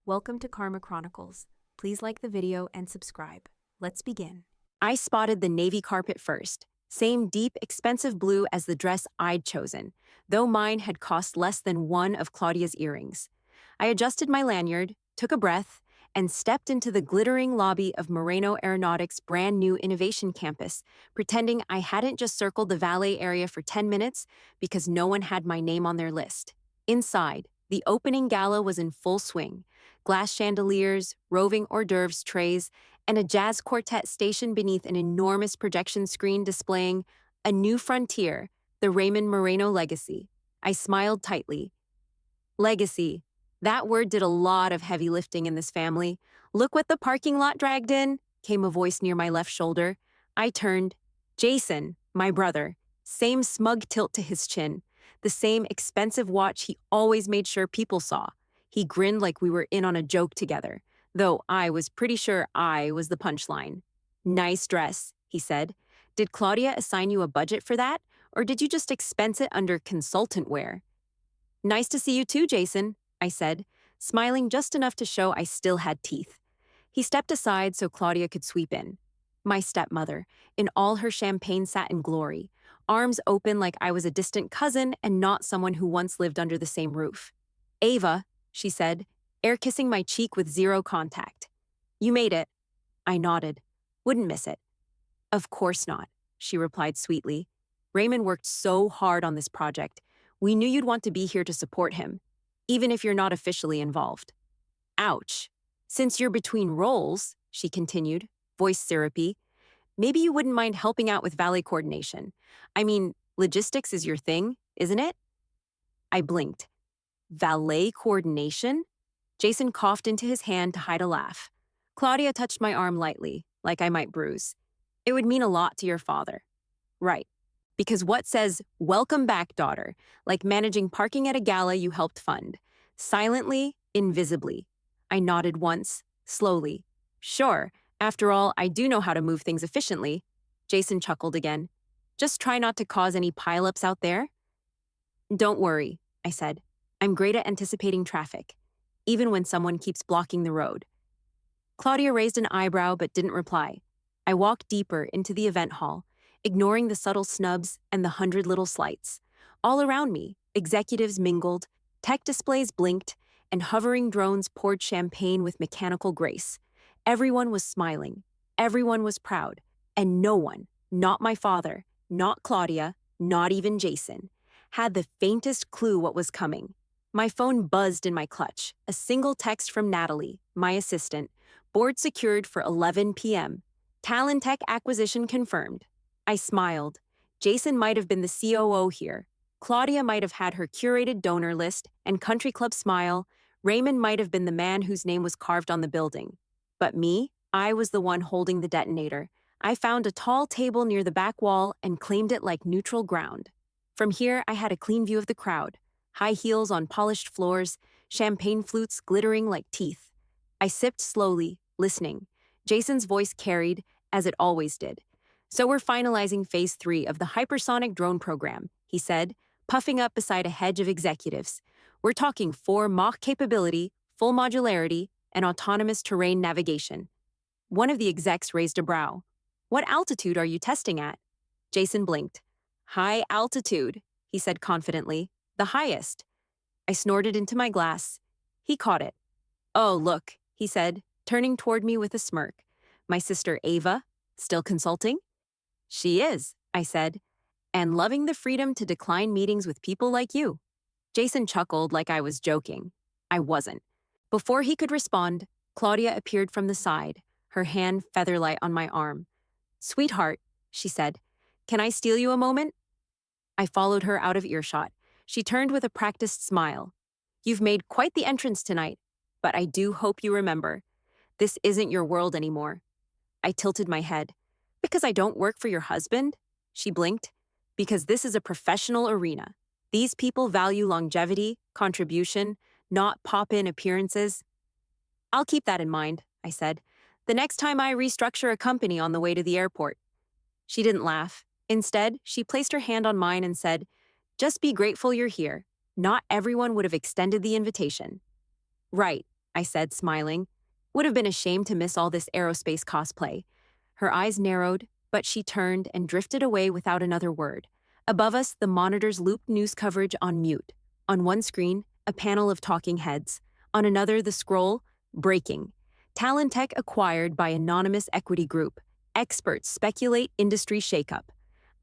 Welcome to Karma Chronicles. Please like the video and subscribe. Let's begin. I spotted the navy carpet first, same deep, expensive blue as the dress I'd chosen, though mine had cost less than one of Claudia's earrings. I adjusted my lanyard, took a breath, and stepped into the glittering lobby of Moreno Aeronautics' brand new innovation campus, pretending I hadn't just circled the valet area for 10 minutes because no one had my name on their list. Inside, the opening gala was in full swing. Glass chandeliers, roving hors d'oeuvres trays, and a jazz quartet stationed beneath an enormous projection screen displaying A New Frontier, the Raymond Moreno Legacy. I smiled tightly. Legacy. That word did a lot of heavy lifting in this family. Look what the parking lot dragged in, came a voice near my left shoulder. I turned. Jason, my brother. Same smug tilt to his chin. The same expensive watch he always made sure people saw. He grinned like we were in on a joke together, though I was pretty sure I was the punchline. Nice dress, he said. Did Claudia assign you a budget for that, or did you just expense it under consultant wear? Nice to see you too, Jason, I said, smiling just enough to show I still had teeth. He stepped aside so Claudia could sweep in. My stepmother, in all her champagne satin glory, arms open like I was a distant cousin and not someone who once lived under the same roof. Ava, she said, air-kissing my cheek with zero contact. You made it. I nodded. Wouldn't miss it. Of course not, she replied sweetly. Raymond worked so hard on this project. We knew you'd want to be here to support him, even if you're not officially involved. Ouch. Since you're between roles, she continued, voice syrupy, maybe you wouldn't mind helping out with valet coordination. I mean, logistics is your thing, isn't it? I blinked. Valet coordination? Jason coughed into his hand to hide a laugh. Claudia touched my arm lightly, like I might bruise. It would mean a lot to your father. Right. Because what says, welcome back, daughter, like managing parking at a gala you helped fund? Silently, invisibly. I nodded once, slowly. Sure, after all, I do know how to move things efficiently. Jason chuckled again. Just try not to cause any pileups out there. Don't worry, I said. I'm great at anticipating traffic, even when someone keeps blocking the road. Claudia raised an eyebrow but didn't reply. I walked deeper into the event hall, ignoring the subtle snubs and the 100 little slights. All around me, executives mingled, tech displays blinked, and hovering drones poured champagne with mechanical grace. Everyone was smiling, everyone was proud, and no one, not my father, not Claudia, not even Jason, had the faintest clue what was coming. My phone buzzed in my clutch, a single text from Natalie, my assistant, board secured for 11 p.m. Talentech acquisition confirmed. I smiled. Jason might have been the COO here. Claudia might have had her curated donor list and country club smile. Raymond might have been the man whose name was carved on the building. But me, I was the one holding the detonator. I found a tall table near the back wall and claimed it like neutral ground. From here, I had a clean view of the crowd. High heels on polished floors, champagne flutes glittering like teeth. I sipped slowly, listening. Jason's voice carried, as it always did. So we're finalizing phase 3 of the hypersonic drone program, he said, puffing up beside a hedge of executives. We're talking 4 Mach capability, full modularity, and autonomous terrain navigation. One of the execs raised a brow. What altitude are you testing at? Jason blinked. High altitude, he said confidently. The highest. I snorted into my glass. He caught it. Oh, look, he said, turning toward me with a smirk. My sister Ava, still consulting? She is, I said, and loving the freedom to decline meetings with people like you. Jason chuckled like I was joking. I wasn't. Before he could respond, Claudia appeared from the side, her hand featherlight on my arm. Sweetheart, she said, can I steal you a moment? I followed her out of earshot. She turned with a practiced smile. You've made quite the entrance tonight, but I do hope you remember. This isn't your world anymore. I tilted my head. Because I don't work for your husband? She blinked. Because this is a professional arena. These people value longevity, contribution, not pop-in appearances. I'll keep that in mind, I said, the next time I restructure a company on the way to the airport. She didn't laugh. Instead, she placed her hand on mine and said, just be grateful you're here. Not everyone would have extended the invitation. Right, I said, smiling. Would have been ashamed to miss all this aerospace cosplay. Her eyes narrowed, but she turned and drifted away without another word. Above us, the monitors looped news coverage on mute. On one screen, a panel of talking heads. On another, the scroll, breaking. Talentech acquired by anonymous equity group. Experts speculate industry shakeup.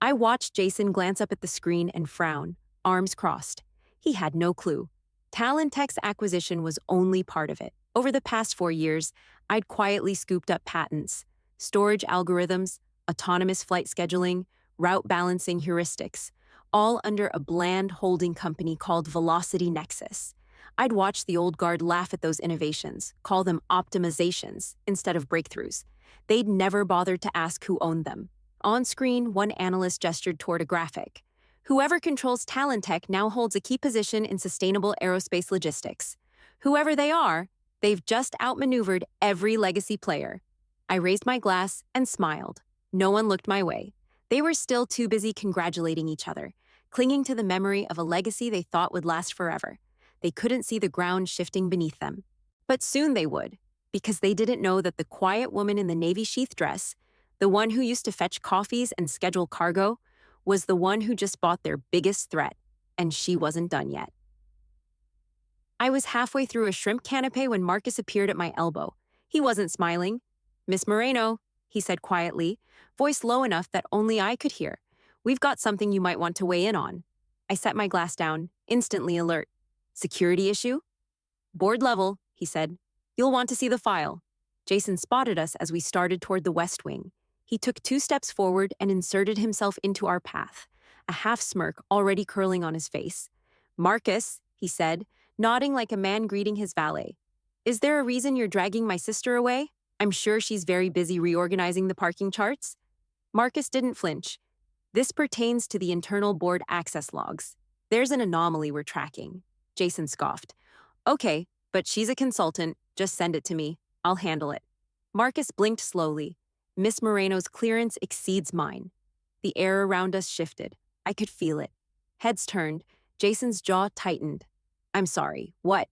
I watched Jason glance up at the screen and frown, arms crossed. He had no clue. Talentech's acquisition was only part of it. Over the past 4 years, I'd quietly scooped up patents, storage algorithms, autonomous flight scheduling, route balancing heuristics, all under a bland holding company called Velocity Nexus. I'd watch the old guard laugh at those innovations, call them optimizations instead of breakthroughs. They'd never bothered to ask who owned them. On screen, one analyst gestured toward a graphic. Whoever controls Talentech now holds a key position in sustainable aerospace logistics. Whoever they are, they've just outmaneuvered every legacy player. I raised my glass and smiled. No one looked my way. They were still too busy congratulating each other, clinging to the memory of a legacy they thought would last forever. They couldn't see the ground shifting beneath them. But soon they would, because they didn't know that the quiet woman in the navy sheath dress, the one who used to fetch coffees and schedule cargo, was the one who just bought their biggest threat, and she wasn't done yet. I was halfway through a shrimp canapé when Marcus appeared at my elbow. He wasn't smiling. "Miss Moreno," he said quietly, voice low enough that only I could hear. "We've got something you might want to weigh in on." I set my glass down, instantly alert. "Security issue?" "Board level," he said. "You'll want to see the file." Jason spotted us as we started toward the West Wing. He took 2 steps forward and inserted himself into our path, a half smirk already curling on his face. "Marcus," he said, nodding like a man greeting his valet. "Is there a reason you're dragging my sister away? I'm sure she's very busy reorganizing the parking charts." Marcus didn't flinch. "This pertains to the internal board access logs. There's an anomaly we're tracking." Jason scoffed. "Okay, but she's a consultant. Just send it to me. I'll handle it." Marcus blinked slowly. Miss Moreno's clearance exceeds mine. The air around us shifted. I could feel it. Heads turned. Jason's jaw tightened. "I'm sorry, what?"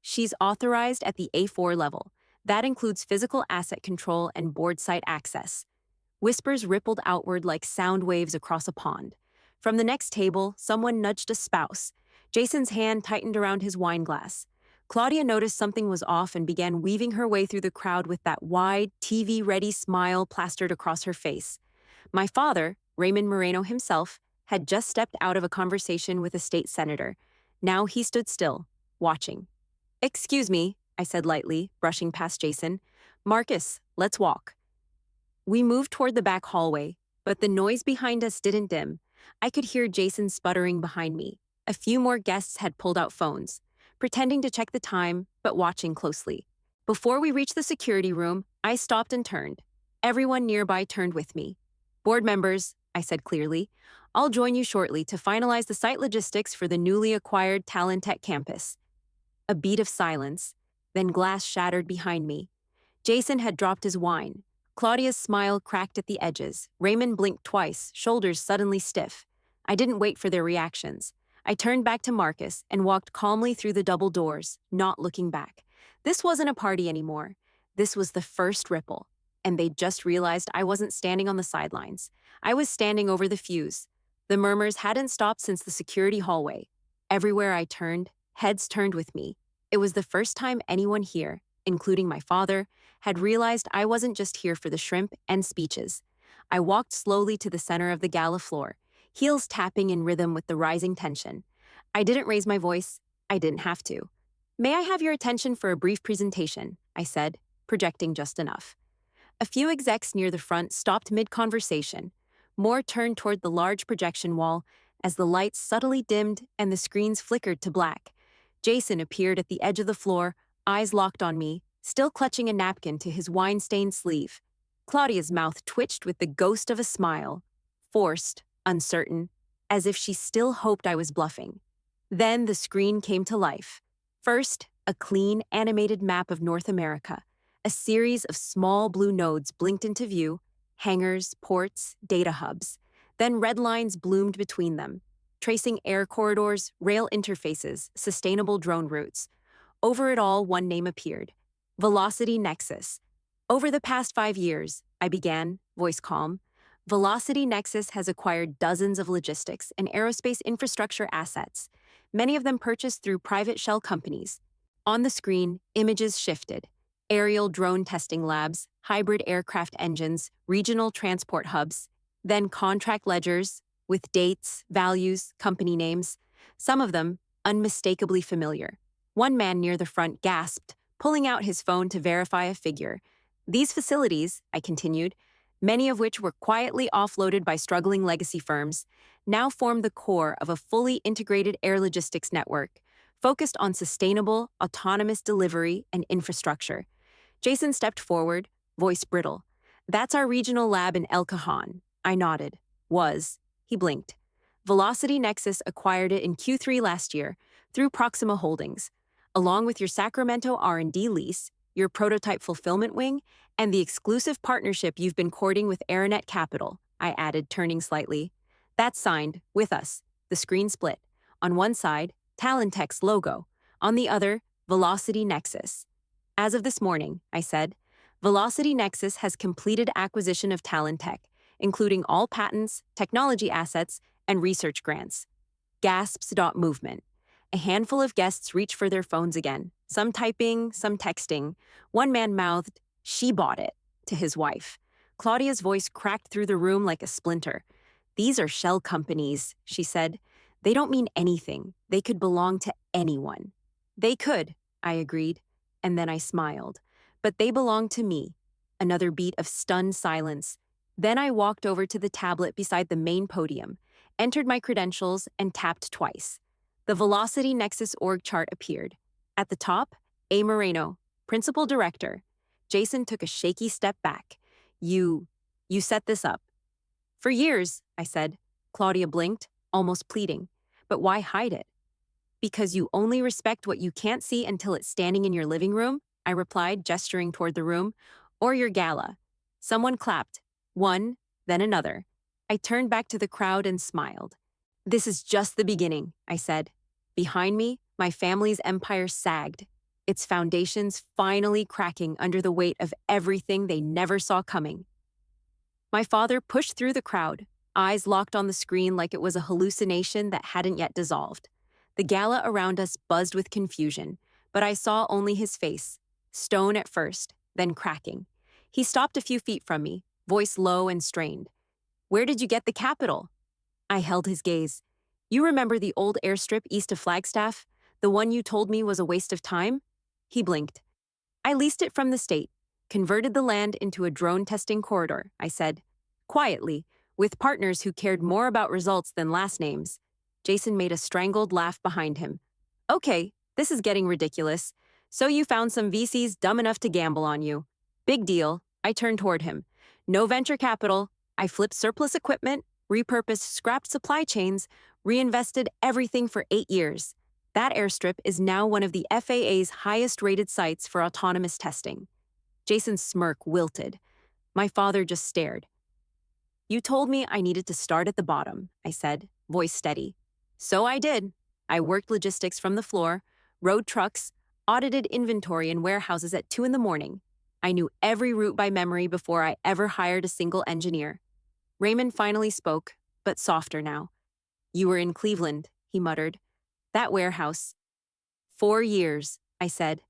"She's authorized at the A4 level. That includes physical asset control and board site access." Whispers rippled outward like sound waves across a pond. From the next table, someone nudged a spouse. Jason's hand tightened around his wine glass. Claudia noticed something was off and began weaving her way through the crowd with that wide, TV-ready smile plastered across her face. My father, Raymond Moreno himself, had just stepped out of a conversation with a state senator. Now he stood still, watching. "Excuse me," I said lightly, brushing past Jason. "Marcus, let's walk." We moved toward the back hallway, but the noise behind us didn't dim. I could hear Jason sputtering behind me. A few more guests had pulled out phones, pretending to check the time, but watching closely. Before we reached the security room, I stopped and turned. Everyone nearby turned with me. "Board members," I said clearly, "I'll join you shortly to finalize the site logistics for the newly acquired Talentech campus." A beat of silence, then glass shattered behind me. Jason had dropped his wine. Claudia's smile cracked at the edges. Raymond blinked twice, shoulders suddenly stiff. I didn't wait for their reactions. I turned back to Marcus and walked calmly through the double doors, not looking back. This wasn't a party anymore. This was the first ripple, and they'd just realized I wasn't standing on the sidelines. I was standing over the fuse. The murmurs hadn't stopped since the security hallway. Everywhere I turned, heads turned with me. It was the first time anyone here, including my father, had realized I wasn't just here for the shrimp and speeches. I walked slowly to the center of the gala floor, heels tapping in rhythm with the rising tension. I didn't raise my voice. I didn't have to. "May I have your attention for a brief presentation?" I said, projecting just enough. A few execs near the front stopped mid-conversation. More turned toward the large projection wall as the lights subtly dimmed and the screens flickered to black. Jason appeared at the edge of the floor, eyes locked on me, still clutching a napkin to his wine-stained sleeve. Claudia's mouth twitched with the ghost of a smile, forced, uncertain, as if she still hoped I was bluffing. Then the screen came to life. First, a clean, animated map of North America. A series of small blue nodes blinked into view, hangars, ports, data hubs. Then red lines bloomed between them, tracing air corridors, rail interfaces, sustainable drone routes. Over it all, one name appeared: Velocity Nexus. Over the past 5 years, I began, voice calm, Velocity Nexus has acquired dozens of logistics and aerospace infrastructure assets, many of them purchased through private shell companies. On the screen, images shifted: aerial drone testing labs, hybrid aircraft engines, regional transport hubs, then contract ledgers with dates, values, company names, some of them unmistakably familiar. One man near the front gasped, pulling out his phone to verify a figure. These facilities, I continued, many of which were quietly offloaded by struggling legacy firms, now form the core of a fully integrated air logistics network focused on sustainable, autonomous delivery and infrastructure. Jason stepped forward, voice brittle. That's our regional lab in El Cajon. I nodded. Was. He blinked. Velocity Nexus acquired it in Q3 last year through Proxima Holdings, along with your Sacramento R&D lease, your prototype fulfillment wing, and the exclusive partnership you've been courting with Aeronet Capital, I added, turning slightly. That's signed, with us. The screen split. On one side, Talentech's logo. On the other, Velocity Nexus. As of this morning, I said, Velocity Nexus has completed acquisition of Talentech, including all patents, technology assets, and research grants. Gasps. Movement. A handful of guests reached for their phones again, some typing, some texting. One man mouthed, "She bought it," to his wife. Claudia's voice cracked through the room like a splinter. "These are shell companies," she said. "They don't mean anything. They could belong to anyone." "They could," I agreed, and then I smiled. "But they belong to me." Another beat of stunned silence. Then I walked over to the tablet beside the main podium, entered my credentials, and tapped twice. The Velocity Nexus org chart appeared. At the top, A. Moreno, Principal Director. Jason took a shaky step back. You set this up." "For years," I said. Claudia blinked, almost pleading. "But why hide it?" "Because you only respect what you can't see until it's standing in your living room," I replied, gesturing toward the room, "or your gala." Someone clapped. One, then another. I turned back to the crowd and smiled. "This is just the beginning," I said. Behind me, my family's empire sagged, its foundations finally cracking under the weight of everything they never saw coming. My father pushed through the crowd, eyes locked on the screen like it was a hallucination that hadn't yet dissolved. The gala around us buzzed with confusion, but I saw only his face, stone at first, then cracking. He stopped a few feet from me, voice low and strained. "Where did you get the capital?" I held his gaze. "You remember the old airstrip east of Flagstaff? The one you told me was a waste of time?" He blinked. "I leased it from the state, converted the land into a drone testing corridor," I said. Quietly, with partners who cared more about results than last names. Jason made a strangled laugh behind him. "Okay, this is getting ridiculous. So you found some VCs dumb enough to gamble on you. Big deal." I turned toward him. "No venture capital. I flipped surplus equipment, repurposed scrapped supply chains, reinvested everything for 8 years. That airstrip is now one of the FAA's highest-rated sites for autonomous testing." Jason's smirk wilted. My father just stared. "You told me I needed to start at the bottom," I said, voice steady. "So I did. I worked logistics from the floor, rode trucks, audited inventory in warehouses at 2 in the morning. I knew every route by memory before I ever hired a single engineer." Raymond finally spoke, but softer now. "You were in Cleveland," he muttered. "That warehouse." 4 years, I said.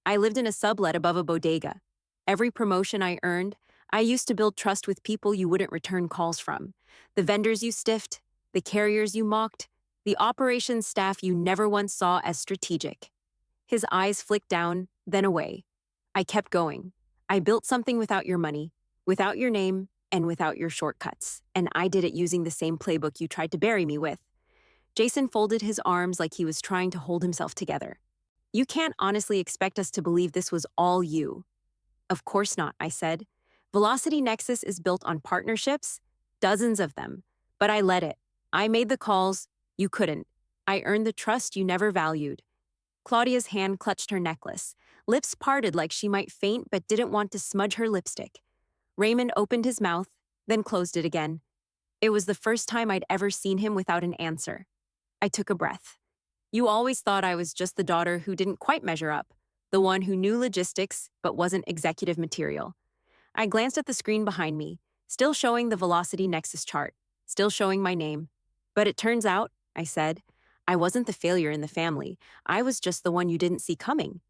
"I lived in a sublet above a bodega. Every promotion I earned, I used to build trust with people you wouldn't return calls from. The vendors you stiffed, the carriers you mocked, the operations staff you never once saw as strategic." His eyes flicked down, then away. "I kept going. I built something without your money, without your name, and without your shortcuts, and I did it using the same playbook you tried to bury me with." Jason folded his arms like he was trying to hold himself together. "You can't honestly expect us to believe this was all you." "Of course not," I said. "Velocity Nexus is built on partnerships, dozens of them. But I led it. I made the calls. You couldn't. I earned the trust you never valued." Claudia's hand clutched her necklace, lips parted like she might faint but didn't want to smudge her lipstick. Raymond opened his mouth, then closed it again. It was the first time I'd ever seen him without an answer. I took a breath. You always thought I was just the daughter who didn't quite measure up, the one who knew logistics but wasn't executive material. I glanced at the screen behind me, still showing the velocity nexus chart, still showing my name. But it turns out, I said, I wasn't the failure in the family. I was just the one you didn't see coming.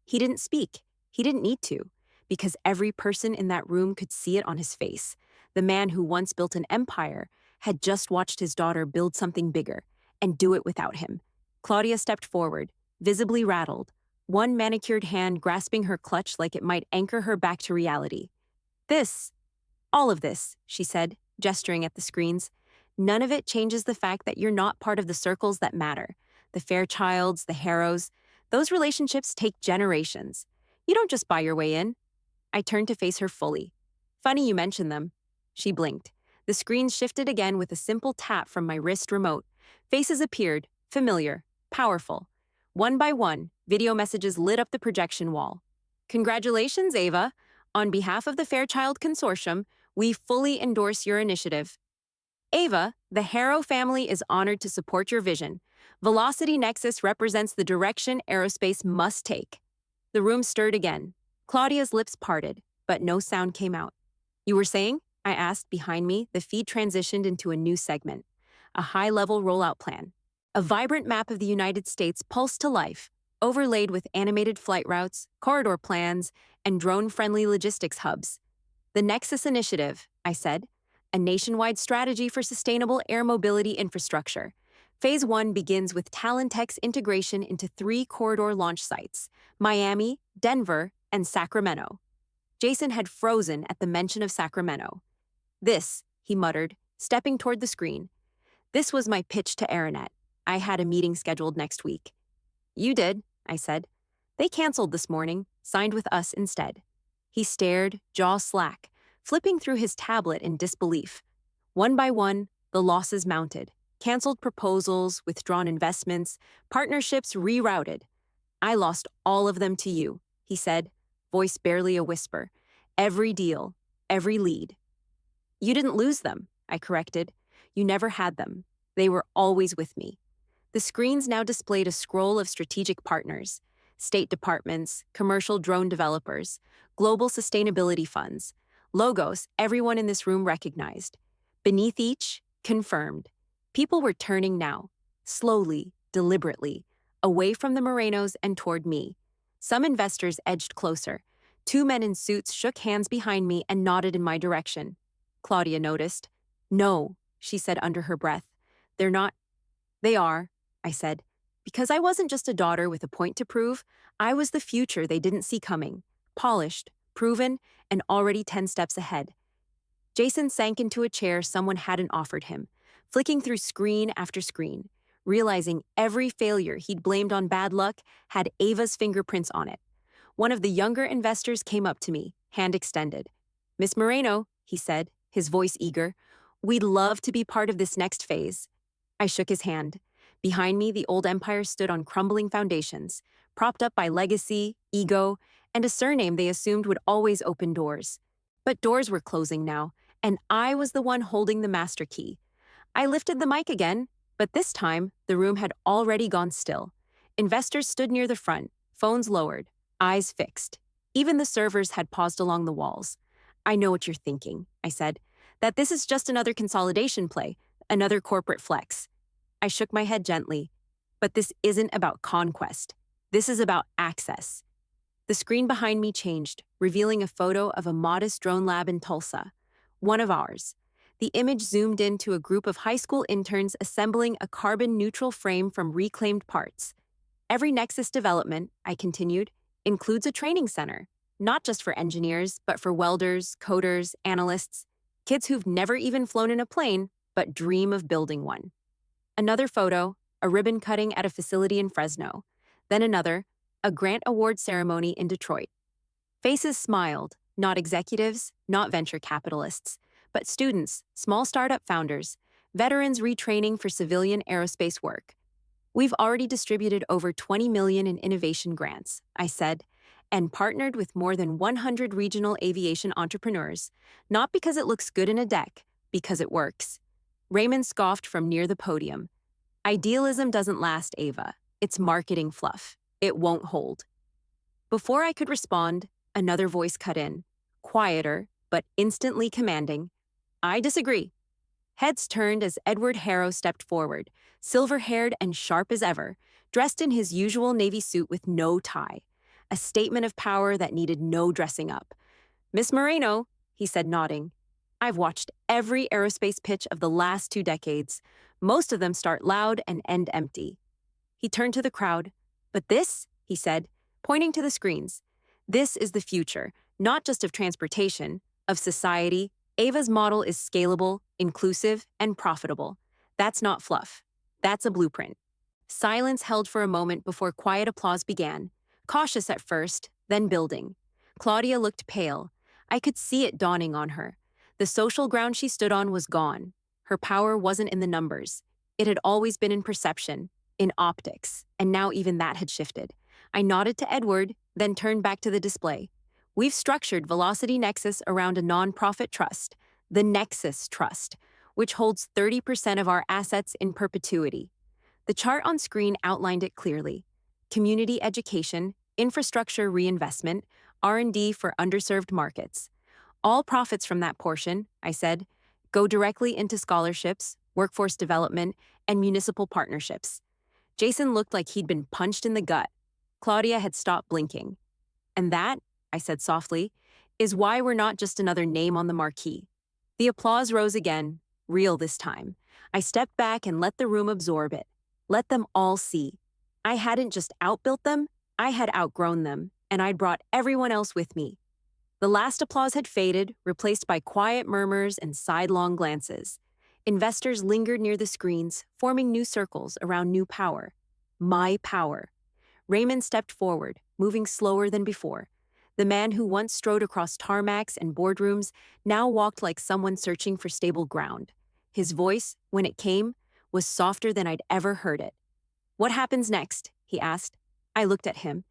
He didn't speak. He didn't need to, because every person in that room could see it on his face. The man who once built an empire had just watched his daughter build something bigger and do it without him. Claudia stepped forward, visibly rattled, one manicured hand grasping her clutch like it might anchor her back to reality. This, all of this, she said, gesturing at the screens, none of it changes the fact that you're not part of the circles that matter. The Fairchilds, the Harrows, those relationships take generations. You don't just buy your way in. I turned to face her fully. Funny you mention them. She blinked. The screen shifted again with a simple tap from my wrist remote. Faces appeared, familiar, powerful. One by one, video messages lit up the projection wall. Congratulations, Ava. On behalf of the Fairchild Consortium, we fully endorse your initiative. Ava, the Harrow family is honored to support your vision. Velocity Nexus represents the direction aerospace must take. The room stirred again. Claudia's lips parted, but no sound came out. You were saying? I asked behind me. The feed transitioned into a new segment. A high-level rollout plan. A vibrant map of the United States pulsed to life, overlaid with animated flight routes, corridor plans, and drone-friendly logistics hubs. The Nexus Initiative, I said, a nationwide strategy for sustainable air mobility infrastructure. Phase 1 begins with Talentech's integration into 3 corridor launch sites, Miami, Denver, and Sacramento. Jason had frozen at the mention of Sacramento. This, he muttered, stepping toward the screen. This was my pitch to Aranet. I had a meeting scheduled next week. You did, I said. They canceled this morning, signed with us instead. He stared, jaw slack, flipping through his tablet in disbelief. One by one, the losses mounted. Canceled proposals, withdrawn investments, partnerships rerouted. I lost all of them to you, he said, voice barely a whisper. Every deal, every lead. You didn't lose them, I corrected. You never had them. They were always with me. The screens now displayed a scroll of strategic partners, state departments, commercial drone developers, global sustainability funds, logos everyone in this room recognized. Beneath each, confirmed. People were turning now, slowly, deliberately, away from the Morenos and toward me. Some investors edged closer. 2 men in suits shook hands behind me and nodded in my direction. Claudia noticed. No, she said under her breath. They're not. They are, I said. Because I wasn't just a daughter with a point to prove, I was the future they didn't see coming. Polished, proven, and already 10 steps ahead. Jason sank into a chair someone hadn't offered him, flicking through screen after screen, realizing every failure he'd blamed on bad luck had Ava's fingerprints on it. One of the younger investors came up to me, hand extended. Miss Moreno, he said, his voice eager, we'd love to be part of this next phase. I shook his hand. Behind me, the old empire stood on crumbling foundations, propped up by legacy, ego, and a surname they assumed would always open doors. But doors were closing now, and I was the one holding the master key. I lifted the mic again, but this time, the room had already gone still. Investors stood near the front, phones lowered, eyes fixed. Even the servers had paused along the walls. I know what you're thinking, I said, that this is just another consolidation play, another corporate flex. I shook my head gently. But this isn't about conquest. This is about access. The screen behind me changed, revealing a photo of a modest drone lab in Tulsa, one of ours. The image zoomed into a group of high school interns assembling a carbon-neutral frame from reclaimed parts. Every Nexus development, I continued, includes a training center, not just for engineers, but for welders, coders, analysts, kids who've never even flown in a plane, but dream of building one. Another photo, a ribbon cutting at a facility in Fresno. Then another, a grant award ceremony in Detroit. Faces smiled, not executives, not venture capitalists, but students, small startup founders, veterans retraining for civilian aerospace work. We've already distributed over $20 million in innovation grants, I said, and partnered with more than 100 regional aviation entrepreneurs, not because it looks good in a deck, because it works. Raymond scoffed from near the podium. Idealism doesn't last, Ava. It's marketing fluff. It won't hold. Before I could respond, another voice cut in, quieter, but instantly commanding. I disagree. Heads turned as Edward Harrow stepped forward, silver-haired and sharp as ever, dressed in his usual navy suit with no tie, a statement of power that needed no dressing up. Miss Moreno, he said, nodding. I've watched every aerospace pitch of the last 2 decades. Most of them start loud and end empty. He turned to the crowd. But this, he said, pointing to the screens, this is the future, not just of transportation, of society. Ava's model is scalable, inclusive, and profitable. That's not fluff. That's a blueprint. Silence held for a moment before quiet applause began, cautious at first, then building. Claudia looked pale. I could see it dawning on her. The social ground she stood on was gone. Her power wasn't in the numbers. It had always been in perception, in optics, and now even that had shifted. I nodded to Edward, then turned back to the display. We've structured Velocity Nexus around a nonprofit trust, the Nexus Trust, which holds 30% of our assets in perpetuity. The chart on screen outlined it clearly. Community education, infrastructure reinvestment, R&D for underserved markets. All profits from that portion, I said, go directly into scholarships, workforce development, and municipal partnerships. Jason looked like he'd been punched in the gut. Claudia had stopped blinking. And that, I said softly, is why we're not just another name on the marquee. The applause rose again, real this time. I stepped back and let the room absorb it. Let them all see. I hadn't just outbuilt them, I had outgrown them, and I'd brought everyone else with me. The last applause had faded, replaced by quiet murmurs and sidelong glances. Investors lingered near the screens, forming new circles around new power. My power. Raymond stepped forward, moving slower than before. The man who once strode across tarmacs and boardrooms now walked like someone searching for stable ground. His voice, when it came, was softer than I'd ever heard it. What happens next? He asked. I looked at him.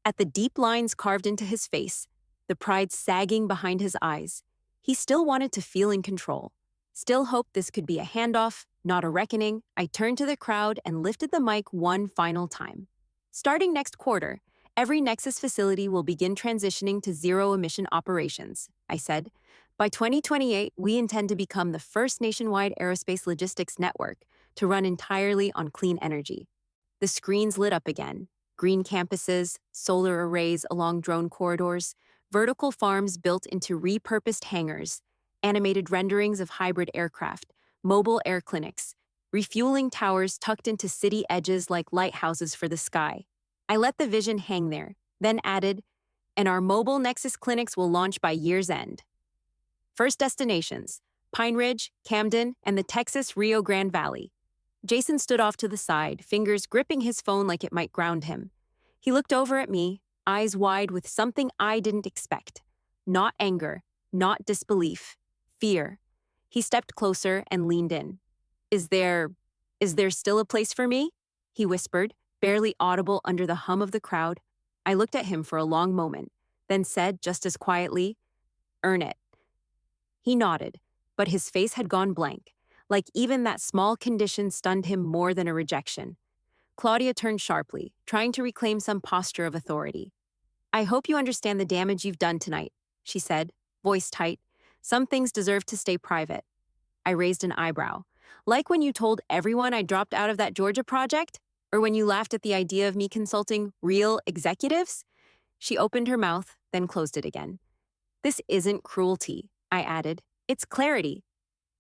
At the deep lines carved into his face, the pride sagging behind his eyes. He still wanted to feel in control. Still hoped this could be a handoff, not a reckoning. I turned to the crowd and lifted the mic one final time. Starting next quarter, every Nexus facility will begin transitioning to zero-emission operations, I said. By 2028, we intend to become the first nationwide aerospace logistics network to run entirely on clean energy. The screens lit up again. Green campuses, solar arrays along drone corridors, vertical farms built into repurposed hangars, animated renderings of hybrid aircraft, mobile air clinics, refueling towers tucked into city edges like lighthouses for the sky. I let the vision hang there, then added, and our mobile Nexus clinics will launch by year's end. First destinations, Pine Ridge, Camden, and the Texas Rio Grande Valley. Jason stood off to the side, fingers gripping his phone like it might ground him. He looked over at me, eyes wide with something I didn't expect. Not anger, not disbelief, fear. He stepped closer and leaned in. Is there still a place for me? He whispered, barely audible under the hum of the crowd. I looked at him for a long moment, then said just as quietly, earn it. He nodded, but his face had gone blank, like even that small condition stunned him more than a rejection. Claudia turned sharply, trying to reclaim some posture of authority. I hope you understand the damage you've done tonight, she said, voice tight. Some things deserve to stay private. I raised an eyebrow. Like when you told everyone I dropped out of that Georgia project? Or when you laughed at the idea of me consulting real executives? She opened her mouth, then closed it again. This isn't cruelty, I added. It's clarity.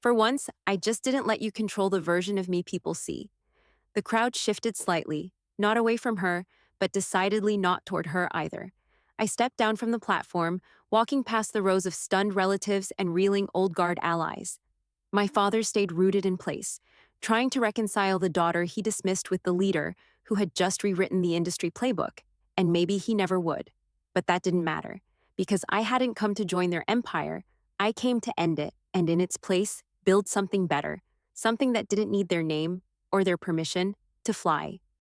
For once, I just didn't let you control the version of me people see. The crowd shifted slightly, not away from her, but decidedly not toward her either. I stepped down from the platform, walking past the rows of stunned relatives and reeling old guard allies. My father stayed rooted in place, trying to reconcile the daughter he dismissed with the leader who had just rewritten the industry playbook, and maybe he never would. But that didn't matter, because I hadn't come to join their empire, I came to end it, and in its place, build something better, something that didn't need their name or their permission to fly.